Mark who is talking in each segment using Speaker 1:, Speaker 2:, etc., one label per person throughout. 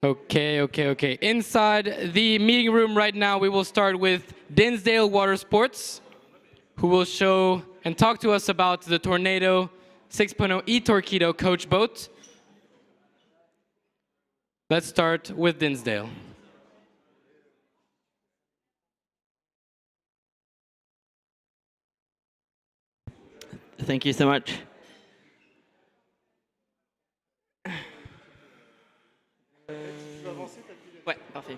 Speaker 1: Okay. Inside the meeting room right now, we will start with Dinsdale Water Sports, who will show and talk to us about the Tornado 6.0 e-Torpedo coach boat. Let's start with Dinsdale.
Speaker 2: Thank you so much. Ouais, parfait.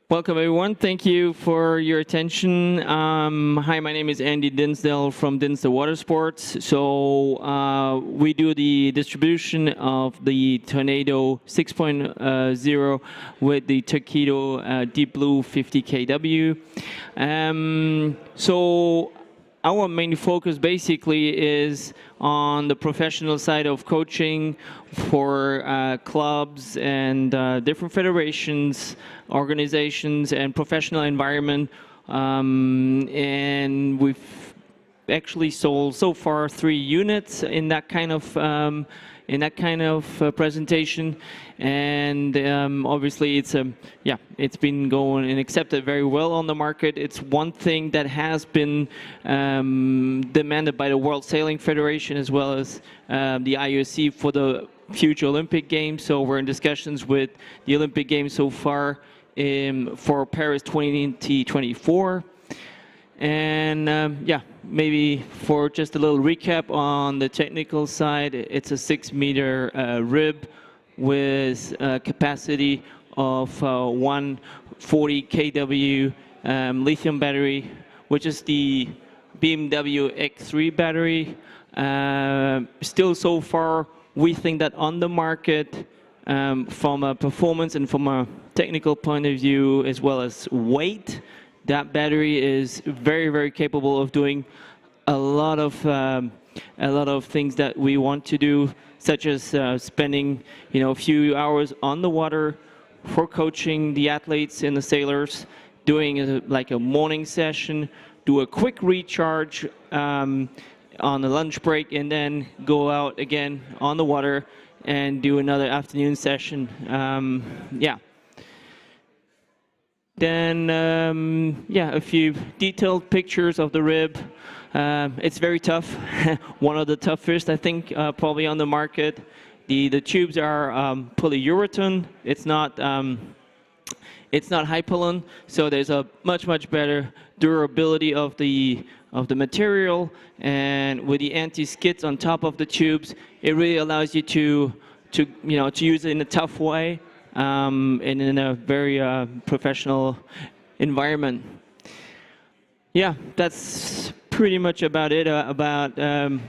Speaker 2: Welcome, everyone. Thank you for your attention. Hi, my name is Andy Dinsdale from Dinsdale Water Sports. So we do the distribution of the Tornado 6.0 with the Tuxedo Deep Blue 50 kW. So our main focus basically is on the professional side of coaching for clubs and different federations, organizations, and professional environment. And we've actually sold so far 3 units in that kind of presentation, and obviously it's been going and accepted very well on the market. It's one thing that has been demanded by the World Sailing Federation as well as the IOC for the future Olympic Games. So we're in discussions with the Olympic Games so far for Paris 2024. And maybe for just a little recap on the technical side, it's a 6-meter rib with a capacity of 140 kW lithium battery, which is the BMW X3 battery. Still so far, we think that on the market, from a performance and from a technical point of view, as well as weight, that battery is very, very capable of doing a lot of things that we want to do, such as spending a few hours on the water for coaching the athletes and the sailors, doing like a morning session, do a quick recharge on the lunch break, and then go out again on the water and do another afternoon session. Then, a few detailed pictures of the rib. It's very tough. One of the toughest, I think, probably on the market. The tubes are polyurethane. It's not Hypalon, so there's a much better durability of the material. And with the anti-skids on top of the tubes, it really allows you to use it in a tough way. And in a very professional environment. Yeah, that's pretty much about it, about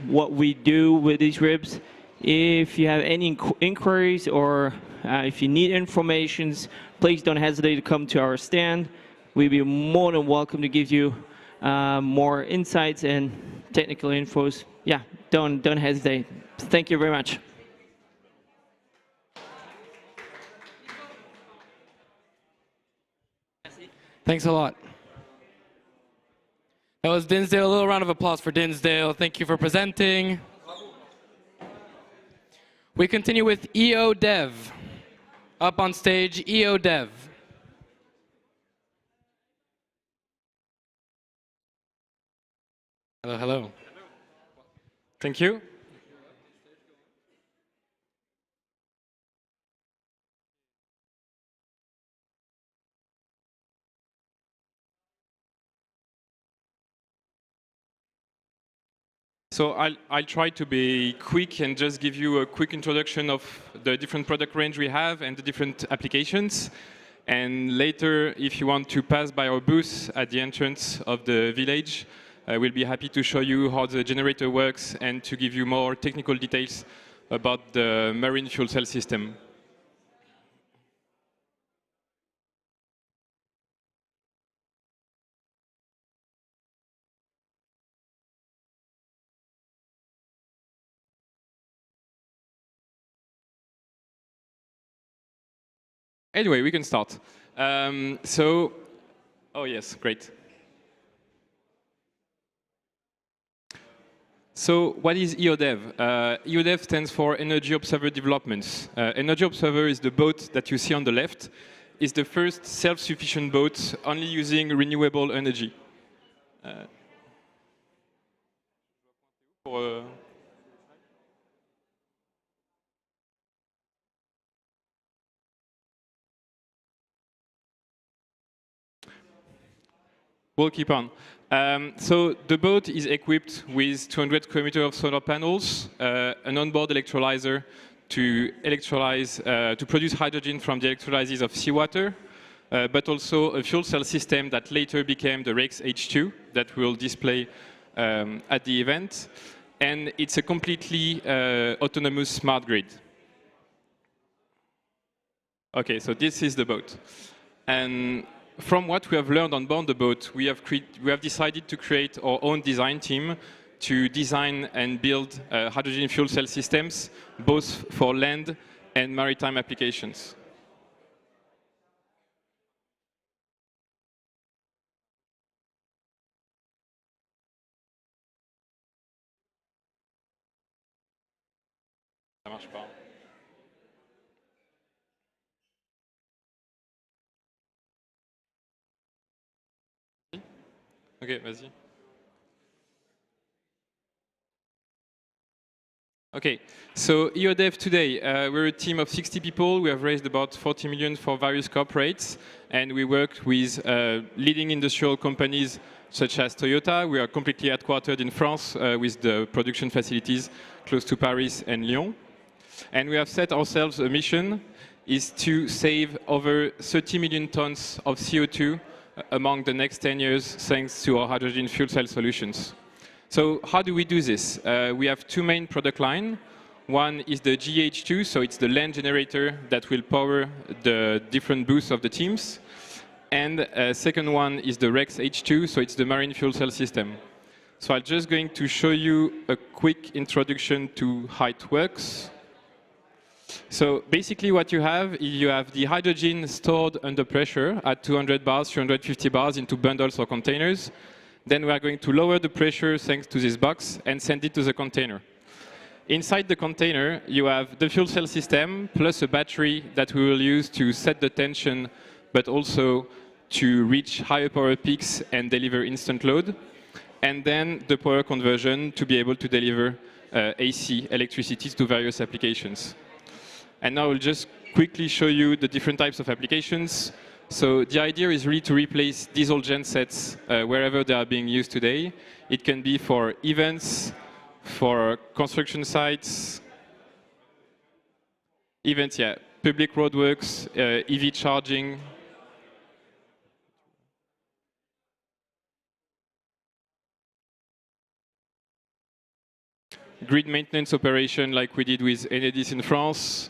Speaker 2: what we do with these ribs. If you have any inquiries or if you need information, please don't hesitate to come to our stand. We'd be more than welcome to give you more insights and technical infos. Yeah, don't hesitate. Thank you very much.
Speaker 1: Thanks a lot. That was Dinsdale. A little round of applause for Dinsdale. Thank you for presenting. We continue with EO Dev. Up on stage, EO Dev. Hello.
Speaker 3: Thank you. So I'll try to be quick and just give you a quick introduction of the different product range we have and the different applications. And later, if you want to pass by our booth at the entrance of the village, we'll be happy to show you how the generator works and to give you more technical details about the marine fuel cell system. Anyway, we can start. Oh yes, great. So what is EODev? EODev stands for Energy Observer Developments. Energy Observer is the boat that you see on the left. It's the first self-sufficient boat only using renewable energy. We'll keep on. So the boat is equipped with 200 square meters of solar panels, an onboard electrolyzer to produce hydrogen from the electrolysis of seawater, but also a fuel cell system that later became the REX H2 that we'll display at the event. And it's a completely autonomous smart grid. Okay, so this is the boat. And from what we have learned on board the boat, we have decided to create our own design team to design and build hydrogen fuel cell systems, both for land and maritime applications. Ça marche pas. Ok, vas-y. Okay, so EODev today, we're a team of 60 people. We have raised about 40 million for various corporates, and we work with leading industrial companies such as Toyota. We are completely headquartered in France with the production facilities close to Paris and Lyon. And we have set ourselves a mission is to save over 30 million tons of CO2 among the next 10 years thanks to our hydrogen fuel cell solutions. So how do we do this? We have two main product lines. One is the GH2, so it's the land generator that will power the different booths of the teams. And second one is the REX H2, so it's the marine fuel cell system. So I'm just going to show you a quick introduction to how it works. So basically what you have the hydrogen stored under pressure at 200 bars, 350 bars into bundles or containers. Then we are going to lower the pressure thanks to this box and send it to the container. Inside the container, you have the fuel cell system plus a battery that we will use to set the tension, but also to reach higher power peaks and deliver instant load. And then the power conversion to be able to deliver AC electricity to various applications. And now I'll just quickly show you the different types of applications. So the idea is really to replace diesel gensets wherever they are being used today. It can be for events, for construction sites, public roadworks, EV charging. Grid maintenance operation like we did with Enedis in France.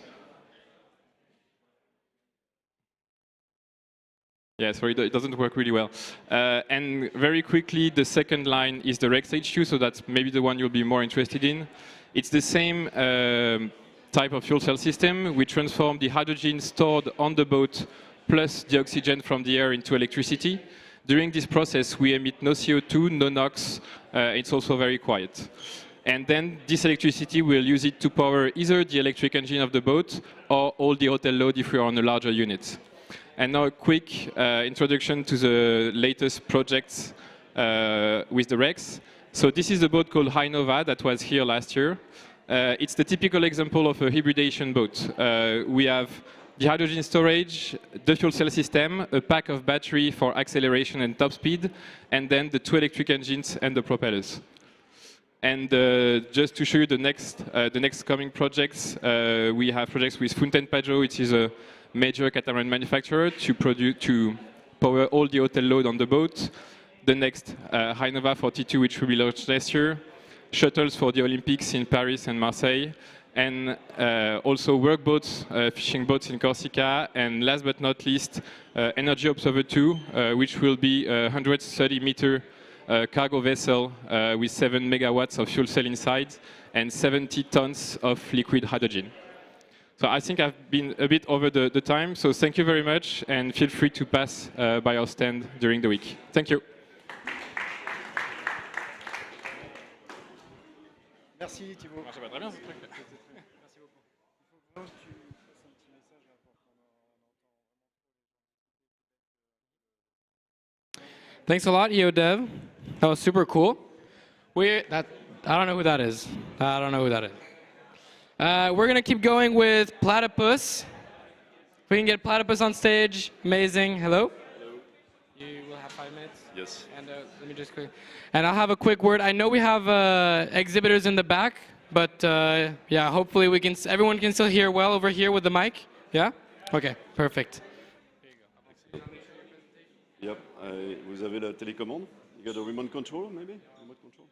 Speaker 3: Yeah, sorry, it doesn't work really well. And very quickly, the second line is the REX H2, so that's maybe the one you'll be more interested in. It's the same type of fuel cell system. We transform the hydrogen stored on the boat plus the oxygen from the air into electricity. During this process, we emit no CO2, no NOx. It's also very quiet. And then this electricity, we'll use it to power either the electric engine of the boat or all the hotel load if we're on a larger unit. And now a quick introduction to the latest projects with the REX. So this is a boat called High Nova that was here last year. It's the typical example of a hybridization boat. We have the hydrogen storage, the fuel cell system, a pack of battery for acceleration and top speed, and then the two electric engines and the propellers. And just to show you the next coming projects, we have projects with Fountaine Pajot, which is a major catamaran manufacturer, to power all the hotel load on the boat. The next, High Nova 42, which will be launched next year. Shuttles for the Olympics in Paris and Marseille. And also workboats, fishing boats in Corsica. And last but not least, Energy Observer 2, which will be a 130-meter cargo vessel with 7 megawatts of fuel cell inside and 70 tons of liquid hydrogen. So I think I've been a bit over the time, so thank you very much, and feel free to pass by our stand during the week. Thank you.
Speaker 4: Merci Thibaut.
Speaker 3: Ça va très bien.
Speaker 1: Thanks a lot, EODev. That was super cool. I don't know who that is. I don't know who that is. We're gonna keep going with Platypus. If we can get Platypus on stage, amazing. Hello.
Speaker 5: Hello.
Speaker 1: You will have 5 minutes.
Speaker 5: Yes.
Speaker 1: And let me just quick. And I'll have a quick word. I know we have exhibitors in the back, but yeah, hopefully everyone can still hear well over here with the mic. Yeah. Okay. Perfect.
Speaker 5: Yep. Vous avez la télécommande? You got a remote control, maybe? Remote control?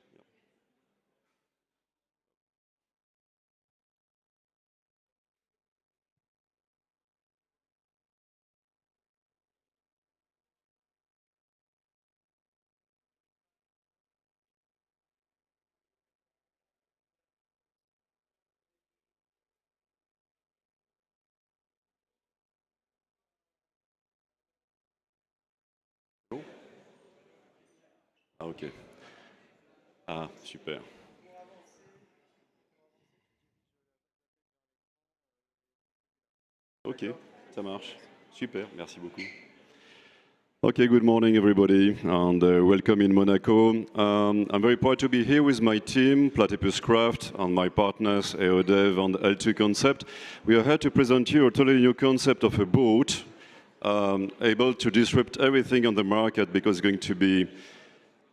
Speaker 5: Yeah. Oh. Ah, ok. Ah, super. Ok, ça marche. Super, merci beaucoup. Okay, good morning, everybody, and welcome in Monaco. I'm very proud to be here with my team, Platypus Craft, and my partners, EODev and L2 Concept. We are here to present you a totally new concept of a boat, able to disrupt everything on the market because it's going to be,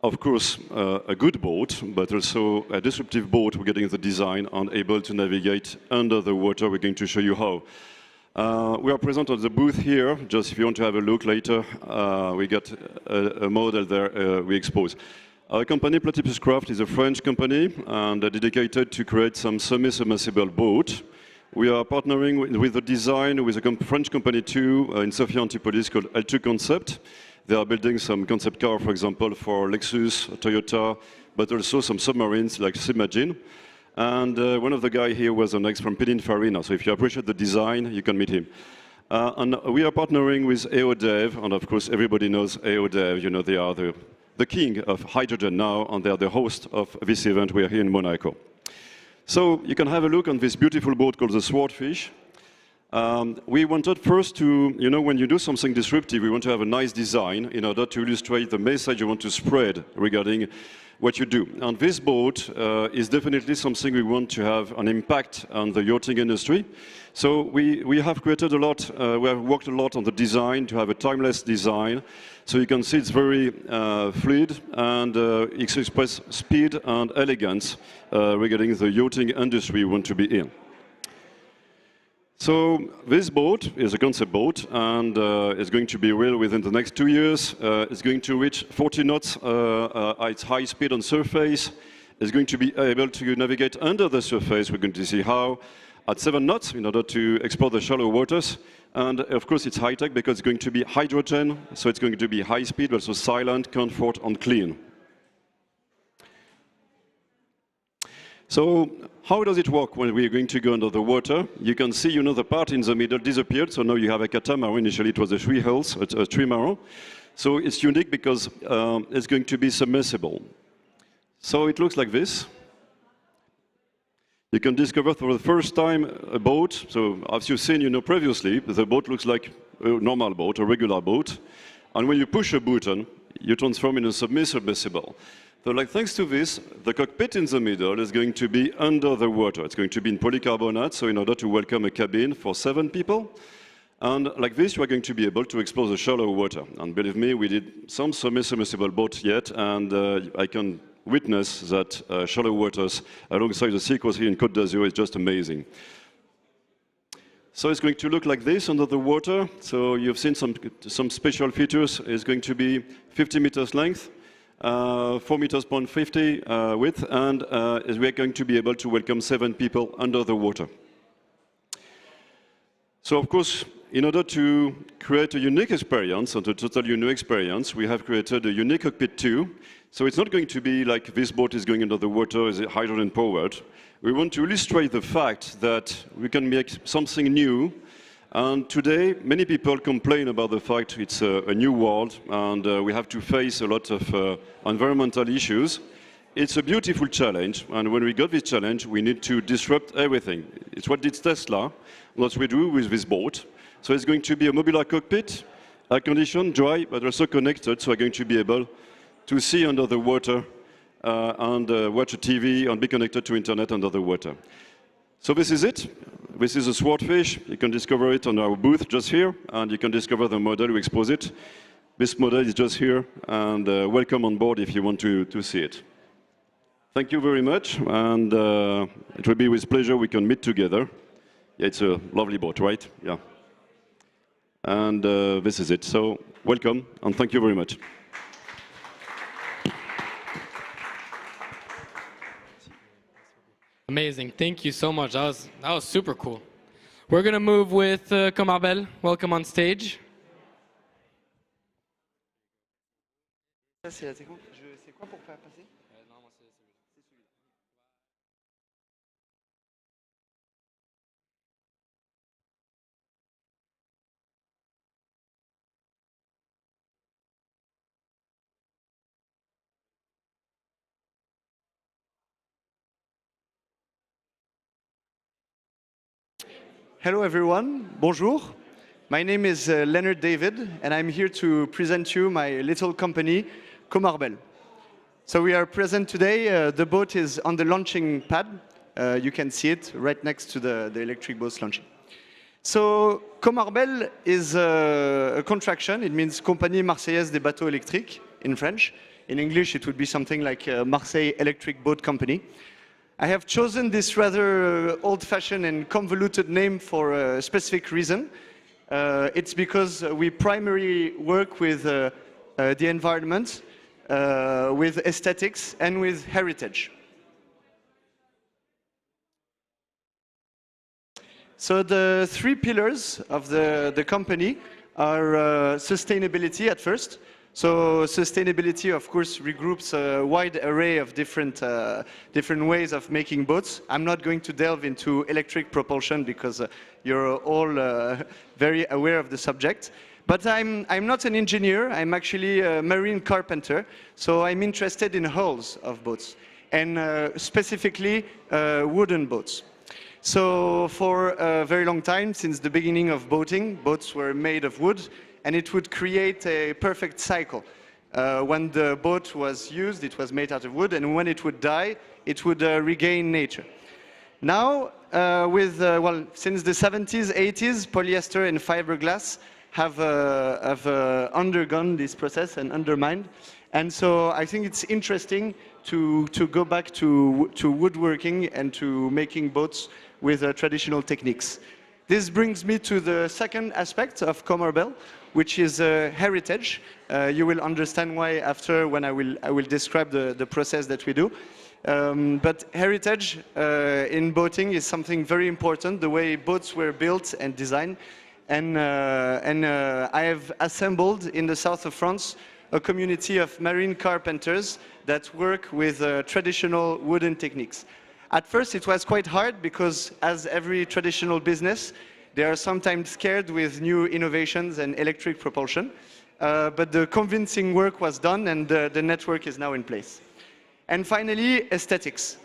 Speaker 5: of course, a good boat, but also a disruptive boat. We're getting the design and able to navigate under the water. We're going to show you how. We are present at the booth here, just if you want to have a look later. We got a model there we expose. Our company, Platypus Craft, is a French company and dedicated to create some semi-submersible boat. We are partnering with the design with a French company too in Sophia Antipolis called L2 Concept. They are building some concept car, for example, for Lexus, Toyota, but also some submarines like Simagine. And one of the guys here was an ex from Pininfarina, so if you appreciate the design, you can meet him. And we are partnering with EODev, and of course everybody knows EODev, you know, they are the king of hydrogen now, and they are the host of this event. We are here in Monaco. So you can have a look on this beautiful boat called the Swordfish. We wanted first to, you know, when you do something disruptive, we want to have a nice design in order to illustrate the message you want to spread regarding what you do. And this boat is definitely something we want to have an impact on the yachting industry. So we have created a lot, we have worked a lot on the design to have a timeless design. So you can see it's very fluid and it expresses speed and elegance regarding the yachting industry we want to be in. So this boat is a concept boat and it's going to be real within the next 2 years. It's going to reach 40 knots at its high speed on surface. It's going to be able to navigate under the surface. We're going to see how at 7 knots in order to explore the shallow waters. And of course it's high-tech because it's going to be hydrogen, so it's going to be high speed, but also silent, comfort, and clean. So how does it work when we're going to go under the water? You can see, you know, the part in the middle disappeared, so now you have a catamaran. Initially it was a three hulls, a trimaran. So it's unique because it's going to be submersible. So it looks like this. You can discover for the first time a boat. So as you've seen, you know, previously, the boat looks like a normal boat, a regular boat. And when you push a button, you transform in a submersible. So like, thanks to this, the cockpit in the middle is going to be under the water. It's going to be in polycarbonate, so in order to welcome a cabin for 7 people. And like this, you are going to be able to explore the shallow water. And believe me, we did some submersible boats yet, and I can witness that shallow waters alongside the seacoast here in Côte d'Azur is just amazing. So it's going to look like this under the water. So you've seen some special features. It's going to be 50 meters length, 4 meters point 50 width, and we're going to be able to welcome 7 people under the water. So of course, in order to create a unique experience, and a totally unique experience, we have created a unique cockpit too. So it's not going to be like this boat is going under the water, is hydrogen powered. We want to illustrate the fact that we can make something new. And today, many people complain about the fact it's a new world, and we have to face a lot of environmental issues. it's a beautiful challenge, and when we got this challenge, we need to disrupt everything. It's what did Tesla, what we do with this boat. So it's going to be a modular cockpit, air-conditioned, dry, but also connected, so we're going to be able to see under the water and watch a TV and be connected to internet under the water. So this is it. This is a swordfish. You can discover it on our booth just here, and you can discover the model, we expose it. This model is just here, and welcome on board if you want to see it. Thank you very much, and it will be with pleasure we can meet together. Yeah, it's a lovely boat, right? Yeah. And this is it. So welcome, and thank you very much.
Speaker 1: Amazing. Thank you so much. That was super cool. We're going to move with COMARBEL. Welcome on stage.
Speaker 4: Hello everyone, bonjour. My name is Leonard David, and I'm here to present you my little company, COMARBEL. So we are present today. The boat is on the launching pad. You can see it right next to the electric boats launching. So COMARBEL is a contraction. It means Compagnie Marseillaise des Bateaux Électriques in French. In English, it would be something like Marseille Electric Boat Company. I have chosen this rather old-fashioned and convoluted name for a specific reason. It's because we primarily work with the environment, with aesthetics, and with heritage. So the three pillars of the company are sustainability at first. So sustainability, of course, regroups a wide array of different ways of making boats. I'm not going to delve into electric propulsion because you're all very aware of the subject. But I'm not an engineer. I'm actually a marine carpenter. So I'm interested in hulls of boats, and specifically wooden boats. So for a very long time, since the beginning of boating, boats were made of wood, and it would create a perfect cycle. When the boat was used, it was made out of wood, and when it would die, it would regain nature. Now, since the 70s, 80s, polyester and fiberglass have undergone this process and undermined. And so I think it's interesting to go back to woodworking and to making boats with traditional techniques. This brings me to the second aspect of COMARBEL, which is heritage. You will understand why after when I will describe the process that we do. But heritage in boating is something very important, the way boats were built and designed. And I have assembled in the south of France a community of marine carpenters that work with traditional wooden techniques. At first, it was quite hard because, as every traditional business, they are sometimes scared with new innovations and electric propulsion. But the convincing work was done, and the network is now in place. And finally, aesthetics.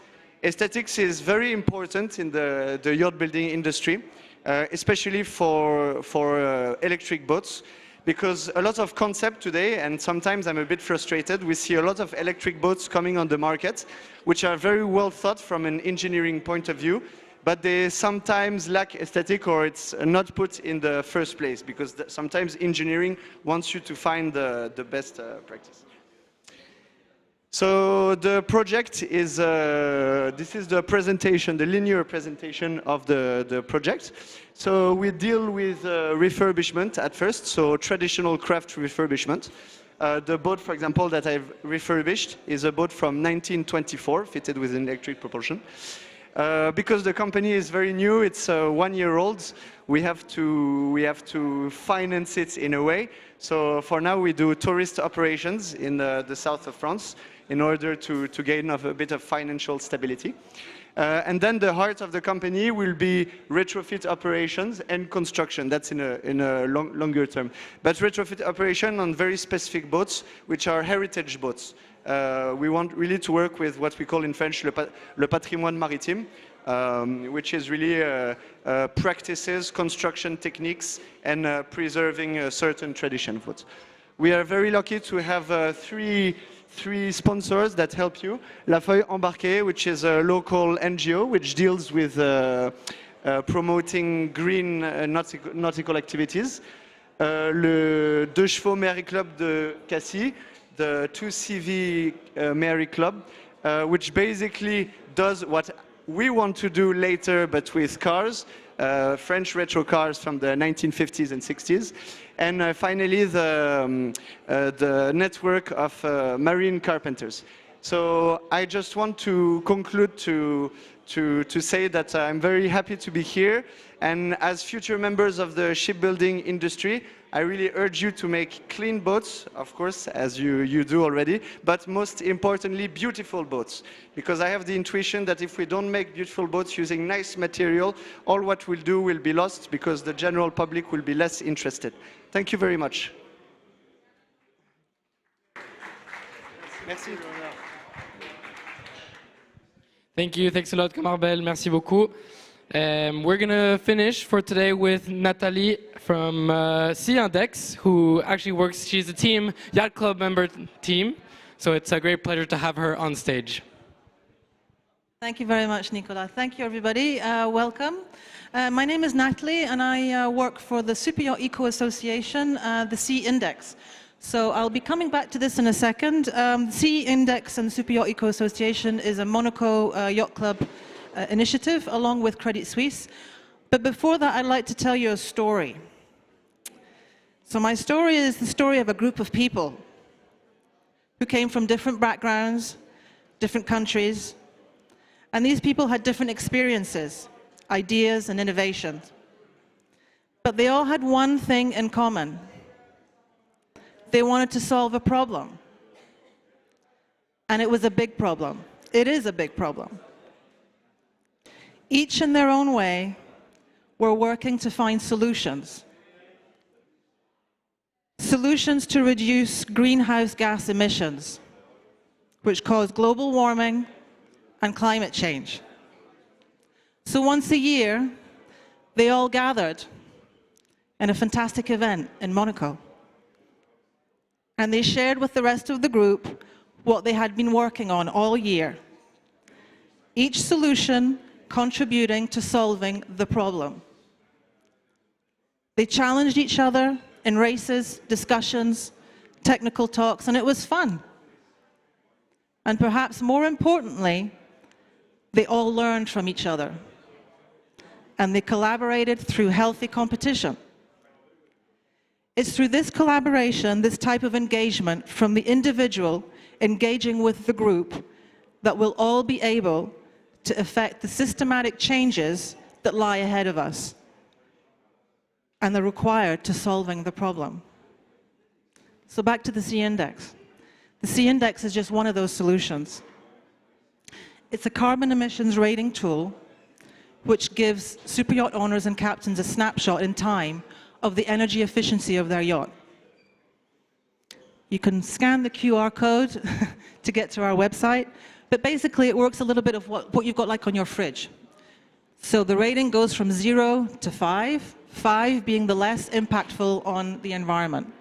Speaker 4: Aesthetics is very important in the yacht building industry, especially for electric boats, because a lot of concept today, and sometimes I'm a bit frustrated, we see a lot of electric boats coming on the market, which are very well thought from an engineering point of view, but they sometimes lack aesthetic, or it's not put in the first place, because sometimes engineering wants you to find the best practice. So the project is, this is the presentation, the linear presentation of the project. So we deal with refurbishment at first, so traditional craft refurbishment. The boat, for example, that I've refurbished is a boat from 1924, fitted with an electric propulsion. Because the company is very new, it's 1 year old, we have to finance it in a way. So for now we do tourist operations in the south of France in order to gain a bit of financial stability. And then the heart of the company will be retrofit operations and construction. That's in a longer term. But retrofit operation on very specific boats, which are heritage boats. We want really to work with what we call in French le patrimoine maritime, which is really practices, construction techniques, and preserving certain tradition boats. We are very lucky to have three sponsors that help you. La Feuille Embarquée, which is a local NGO which deals with promoting green nautical activities. Le Deux Chevaux Mairie Club de Cassis, the 2CV Mairie Club, which basically does what we want to do later, but with cars, French retro cars from the 1950s and 60s. And finally, the network of marine carpenters. So I just want to conclude to say that I'm very happy to be here. And as future members of the shipbuilding industry, I really urge you to make clean boats, of course, as you do already, but most importantly, beautiful boats. Because I have the intuition that if we don't make beautiful boats using nice material, all what we'll do will be lost because the general public will be less interested. Thank you very much. Merci.
Speaker 1: Thank you. Thanks a lot, COMARBEL. Merci beaucoup. We're going to finish for today with Nathalie from Sea Index, who actually works, she's a team, Yacht Club member team. So it's a great pleasure to have her on stage.
Speaker 6: Thank you very much, Nicolas. Thank you, everybody. Welcome. My name is Natalie, and I work for the Super Yacht Eco Association, the Sea Index. So I'll be coming back to this in a second. The Sea Index and the Super Yacht Eco Association is a Monaco Yacht Club initiative, along with Credit Suisse. But before that, I'd like to tell you a story. So my story is the story of a group of people who came from different backgrounds, different countries, and these people had different experiences, ideas, and innovations. But they all had one thing in common. They wanted to solve a problem. And it was a big problem. It is a big problem. Each in their own way were working to find solutions. Solutions to reduce greenhouse gas emissions, which cause global warming and climate change. So once a year, they all gathered in a fantastic event in Monaco. And they shared with the rest of the group what they had been working on all year. Each solution contributing to solving the problem. They challenged each other in races, discussions, technical talks, and it was fun. And perhaps more importantly, they all learned from each other. And they collaborated through healthy competition. It's through this collaboration, this type of engagement from the individual engaging with the group, that we'll all be able to effect the systematic changes that lie ahead of us and are required to solving the problem. So back to the Sea Index. The Sea Index is just one of those solutions. It's a carbon emissions rating tool which gives super yacht owners and captains a snapshot in time of the energy efficiency of their yacht. You can scan the QR code to get to our website, but basically it works a little bit of what you've got like on your fridge. So the rating goes from 0 to 5, 5 being the less impactful on the environment.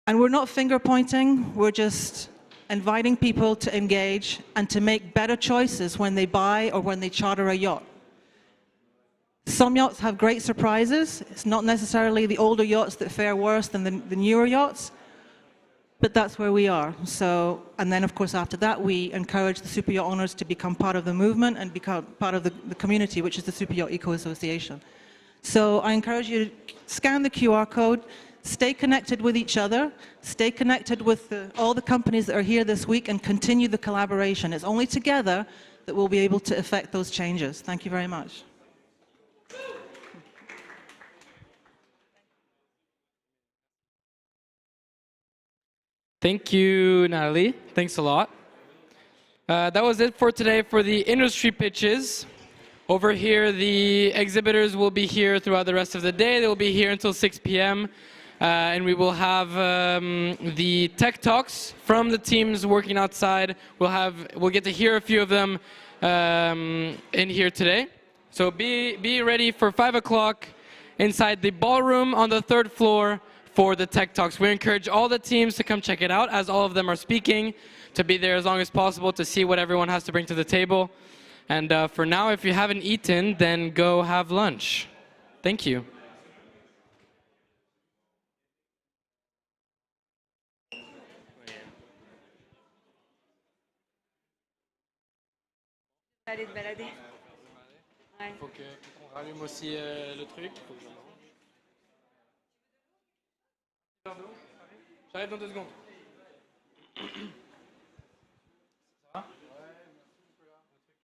Speaker 6: And we're not finger pointing, we're just inviting people to engage and to make better choices when they buy or when they charter a yacht. Some yachts have great surprises. It's not necessarily the older yachts that fare worse than the newer yachts, but that's where we are. So, and then of course after that we encourage the super yacht owners to become part of the movement and become part of the community, which is the Super Yacht Eco Association. So I encourage you to scan the QR code, stay connected with each other, stay connected with all the companies that are here this week, and continue the collaboration. It's only together that we'll be able to effect those changes. Thank you very much.
Speaker 1: Thank you, Natalie. Thanks a lot. That was it for today for the industry pitches. Over here, the exhibitors will be here throughout the rest of the day. They will be here until 6 p.m. And we will have the tech talks from the teams working outside. We'll get to hear a few of them in here today. So be ready for 5 o'clock inside the ballroom on the 3rd floor for the tech talks. We encourage all the teams to come check it out, as all of them are speaking, to be there as long as possible to see what everyone has to bring to the table. And for now, if you haven't eaten, then go have lunch. Thank you.
Speaker 7: Aller te balader. Ouais.
Speaker 1: Faut qu'on rallume aussi le truc. J'arrive dans 2 secondes.